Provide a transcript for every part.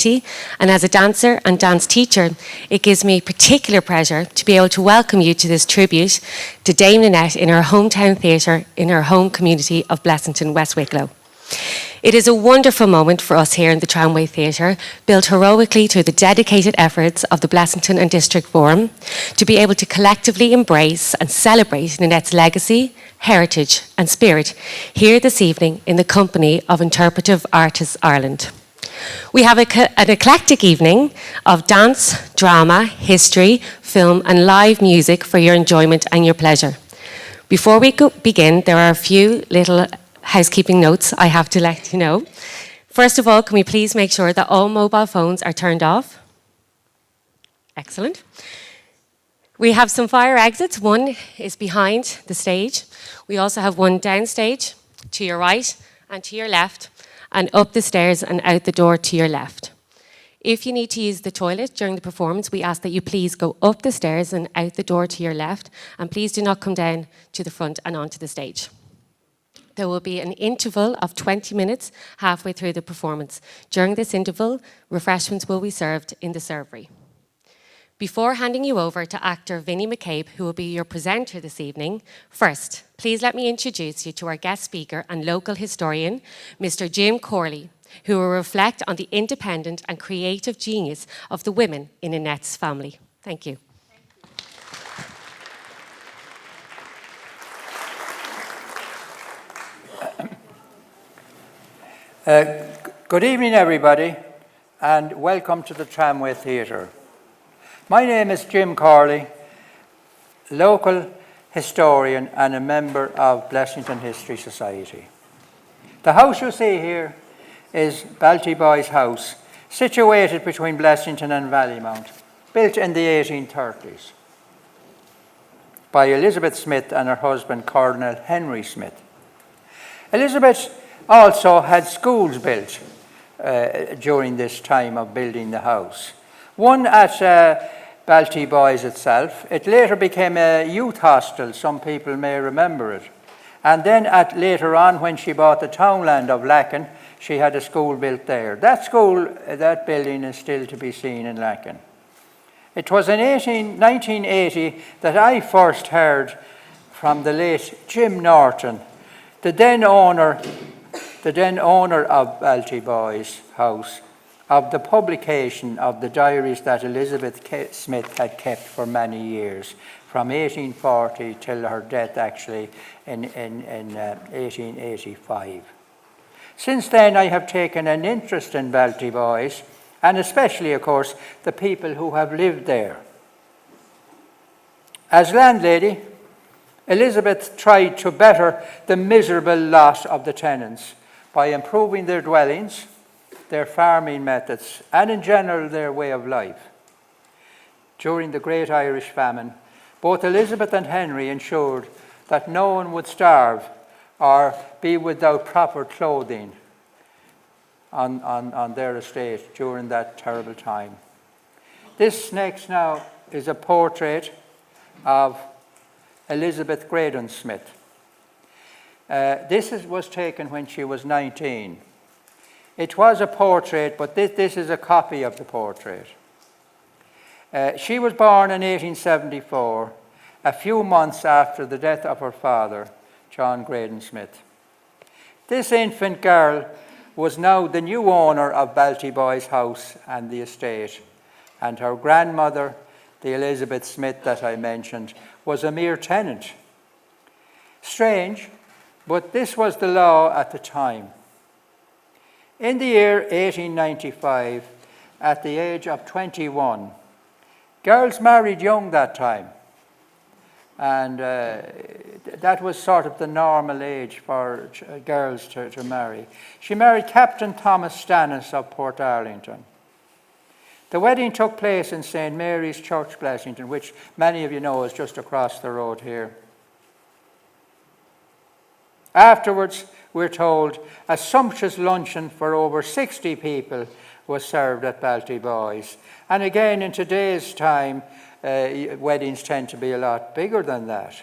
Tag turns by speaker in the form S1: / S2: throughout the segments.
S1: community, and as a dancer and dance teacher, it gives me particular pleasure to be able to welcome you to this tribute to Dame Ninette in her hometown theatre in her home community of Blessington, West Wicklow. It is a wonderful moment for us here in the Tramway Theatre, built heroically through the dedicated efforts of the Blessington and District Forum, to be able to collectively embrace and celebrate Ninette's legacy, heritage and spirit here this evening in the company of Interpretive Artists Ireland. We have an eclectic evening of dance, drama, history, film and live music for your enjoyment and your pleasure. Before we begin, there are a few little housekeeping notes I have to let you know. First of all, can we please make sure that all mobile phones are turned off? Excellent. We have some fire exits. One is behind the stage. We also have one downstage to your right and to your left, and up the stairs and out the door to your left. If you need to use the toilet during the performance, we ask that you please go up the stairs and out the door to your left, and please do not come down to the front and onto the stage. There will be an interval of 20 minutes halfway through the performance. During this interval, refreshments will be served in the servery. Before handing you over to actor Vinnie McCabe, who will be your presenter this evening, first, please let me introduce you to our guest speaker and local historian, Mr. Jim Corley, who will reflect on the independent and creative genius of the women in Ninette's family. Thank you.
S2: Good evening, everybody, and welcome to the Tramway Theatre. My name is Jim Corley, local historian and a member of Blessington History Society. The house you see here is Belty Boys' house, situated between Blessington and Vallymount, built in the 1830s by Elizabeth Smith and her husband, Colonel Henry Smith. Elizabeth also had schools built during this time of building the house. One at Belty Boys itself. It later became a youth hostel, some people may remember it. And then later on, when she bought the townland of Lacken, she had a school built there. That building is still to be seen in Lacken. It was in 1980 that I first heard from the late Jim Norton, the then owner of Belty Boys' house, of the publication of the diaries that Elizabeth Smith had kept for many years, from 1840 till her death actually in 1885. Since then, I have taken an interest in Belty Boys, and especially, of course, the people who have lived there. As landlady, Elizabeth tried to better the miserable lot of the tenants by improving their dwellings, their farming methods, and in general their way of life. During the Great Irish Famine, both Elizabeth and Henry ensured that no one would starve or be without proper clothing on their estate during that terrible time. This next now is a portrait of Elizabeth Graydon Smith. This was taken when she was 19. It was a portrait, but this is a copy of the portrait. She was born in 1874, a few months after the death of her father, John Graydon Smith. This infant girl was now the new owner of Belty Boys' house and the estate, and her grandmother, the Elizabeth Smith that I mentioned, was a mere tenant. Strange, but this was the law at the time. In the year 1895, at the age of 21, girls married young that time, and that was sort of the normal age for girls to marry. She married Captain Thomas Stannis of Port Arlington. The wedding took place in St. Mary's Church, Blessington, which many of you know is just across the road here. Afterwards, we're told, a sumptuous luncheon for over 60 people was served at Belty Boys. And again, in today's time, weddings tend to be a lot bigger than that.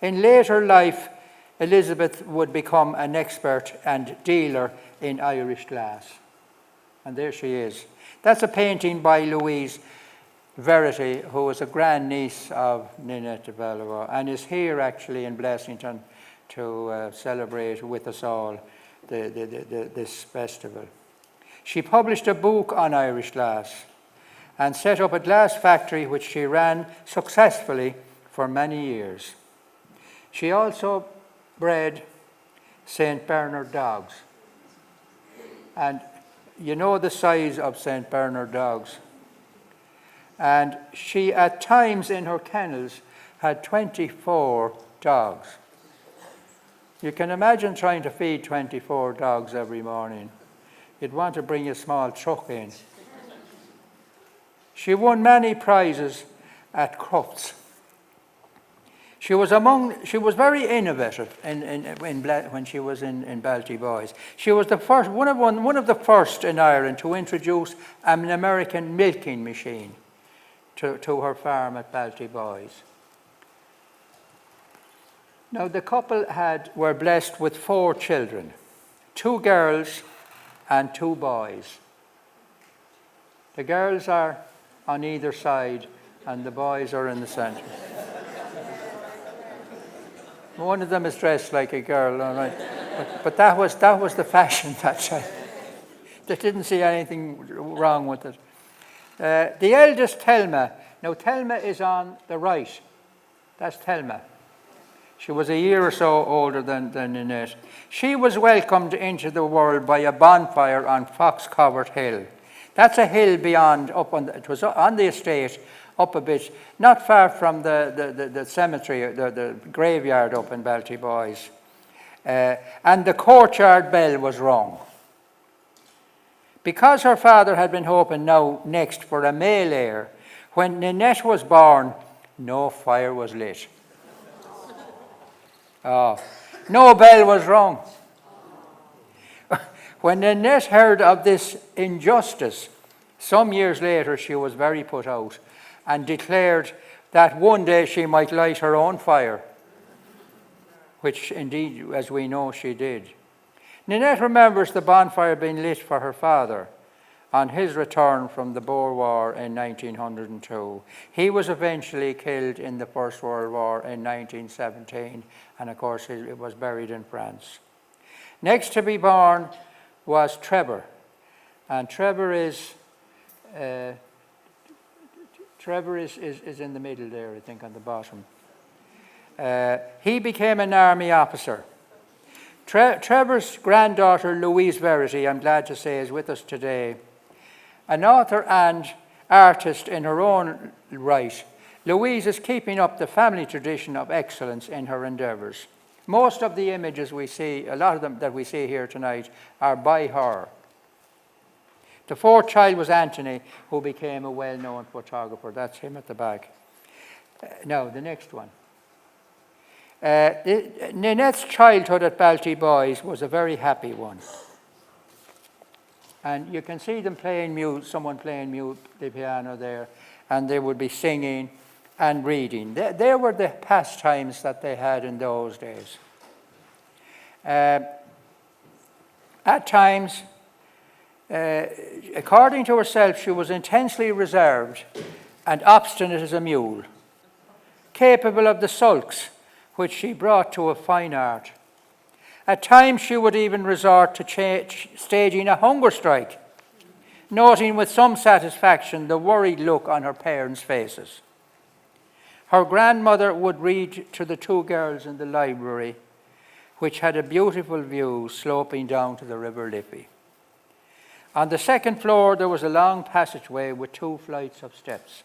S2: In later life, Elizabeth would become an expert and dealer in Irish glass. And there she is. That's a painting by Louise Verity, who was a grandniece of Ninette Valois, and is here actually in Blessington to celebrate with us all this festival. She published a book on Irish glass and set up a glass factory which she ran successfully for many years. She also bred St. Bernard dogs. And you know the size of St. Bernard dogs. And she, at times in her kennels, had 24 dogs. You can imagine trying to feed 24 dogs every morning. You'd want to bring a small truck in. She won many prizes at crufts. She was very innovative when she was in Belty Boys. She was the first, one of the first in Ireland to introduce an American milking machine to her farm at Belty Boys. Now the couple were blessed with 4 children, 2 girls and 2 boys. The girls are on either side and the boys are in the centre. One of them is dressed like a girl, all right. But that was the fashion that time. They didn't see anything wrong with it. The eldest, Thelma. Now, Thelma is on the right. That's Thelma. She was a year or so older than Ninette. She was welcomed into the world by a bonfire on Fox-Covert Hill. That's a hill beyond, it was on the estate, up a bit, not far from the cemetery, the graveyard up in Belty Boys. And the courtyard bell was rung. Because her father had been hoping now next for a male heir, when Ninette was born, no fire was lit. Oh, no bell was rung. When Ninette heard of this injustice, some years later she was very put out and declared that one day she might light her own fire, which indeed, as we know, she did. Ninette remembers the bonfire being lit for her father on his return from the Boer War in 1902. He was eventually killed in the First World War in 1917, and of course he was buried in France. Next to be born was Trevor, and Trevor is in the middle there, I think, on the bottom. He became an army officer. Trevor's granddaughter, Louise Verity, I'm glad to say, is with us today. An author and artist in her own right, Louise is keeping up the family tradition of excellence in her endeavours. Most of the images we see, a lot of them that we see here tonight, are by her. The 4th child was Anthony, who became a well-known photographer. That's him at the back. Now, the next one. Ninette's childhood at Belty Boys was a very happy one. And you can see them playing someone playing the piano there, and they would be singing and reading. They were the pastimes that they had in those days. At times, according to herself, she was intensely reserved and obstinate as a mule, capable of the sulks which she brought to a fine art. At times she would even resort to staging a hunger strike, noting with some satisfaction the worried look on her parents' faces. Her grandmother would read to the 2 girls in the library, which had a beautiful view sloping down to the River Liffey. On the 2nd floor there was a long passageway with 2 flights of steps.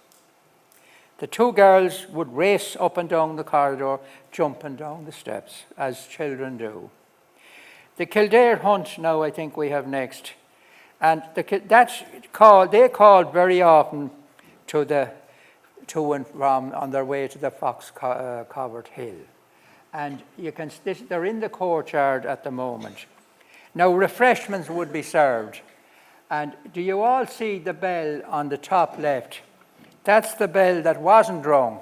S2: The 2 girls would race up and down the corridor, jumping down the steps, as children do. The Kildare Hunt now I think we have next. And they called very often to and from on their way to the Fox-Covert Hill. And they're in the courtyard at the moment. Now refreshments would be served. And do you all see the bell on the top left? That's the bell that wasn't rung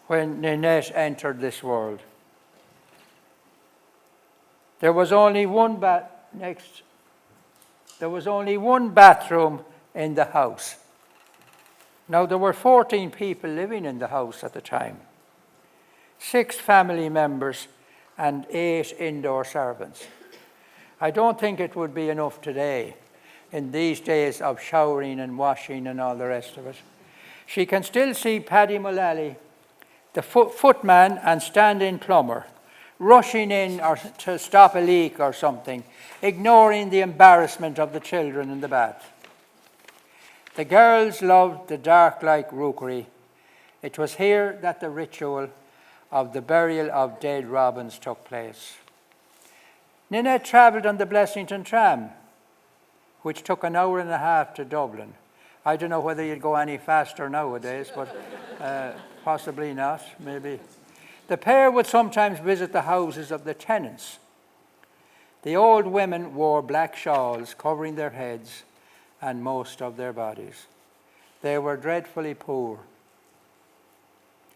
S2: when Ninette entered this world. There was only one bell. Next. there was only one bathroom in the house. Now, there were 14 people living in the house at the time, 6 family members and 8 indoor servants. I don't think it would be enough today, in these days of showering and washing and all the rest of it. She can still see Paddy Mullally, the footman and stand-in plumber, rushing in or to stop a leak or something, ignoring the embarrassment of the children in the bath. The girls loved the dark-like rookery. It was here that the ritual of the burial of dead robins took place. Ninette travelled on the Blessington Tram, which took an hour and a half to Dublin. I don't know whether you'd go any faster nowadays, but possibly not, maybe. The pair would sometimes visit the houses of the tenants. The old women wore black shawls covering their heads and most of their bodies. They were dreadfully poor.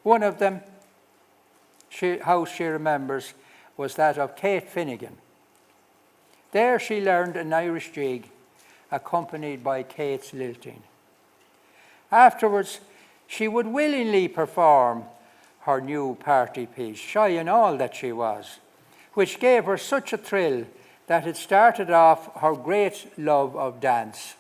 S2: One of them, house she remembers, was that of Kate Finnegan. There she learned an Irish jig, accompanied by Kate's lilting. Afterwards, she would willingly perform her new party piece, shy and all that she was, which gave her such a thrill that it started off her great love of dance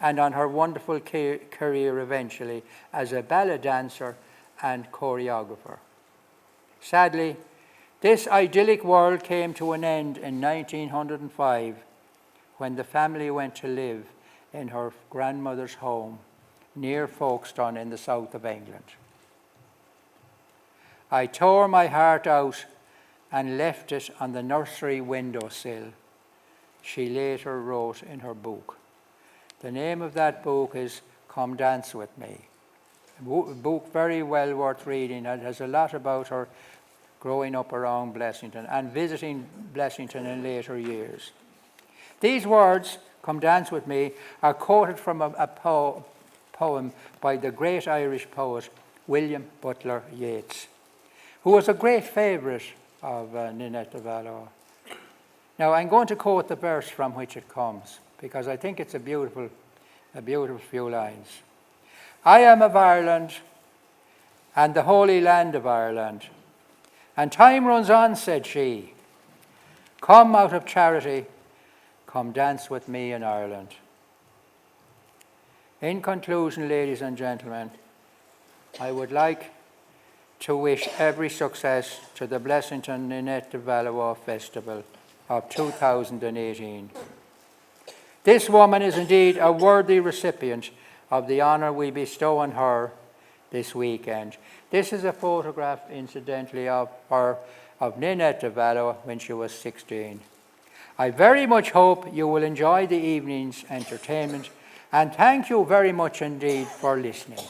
S2: and on her wonderful career eventually as a ballet dancer and choreographer. Sadly, this idyllic world came to an end in 1905 when the family went to live in her grandmother's home near Folkestone in the south of England. I tore my heart out and left it on the nursery windowsill, she later wrote in her book. The name of that book is Come Dance With Me. A book very well worth reading. It has a lot about her growing up around Blessington and visiting Blessington in later years. These words, Come Dance With Me, are quoted from a poem by the great Irish poet William Butler Yeats, who was a great favourite of Ninette de Valois. Now, I'm going to quote the verse from which it comes, because I think it's a beautiful few lines. I am of Ireland, and the holy land of Ireland, and time runs on, said she. Come out of charity, come dance with me in Ireland. In conclusion, ladies and gentlemen, I would like to wish every success to the Blessington Ninette de Valois Festival of 2018. This woman is indeed a worthy recipient of the honour we bestow on her this weekend. This is a photograph, incidentally, of Ninette de Valois when she was 16. I very much hope you will enjoy the evening's entertainment, and thank you very much indeed for listening.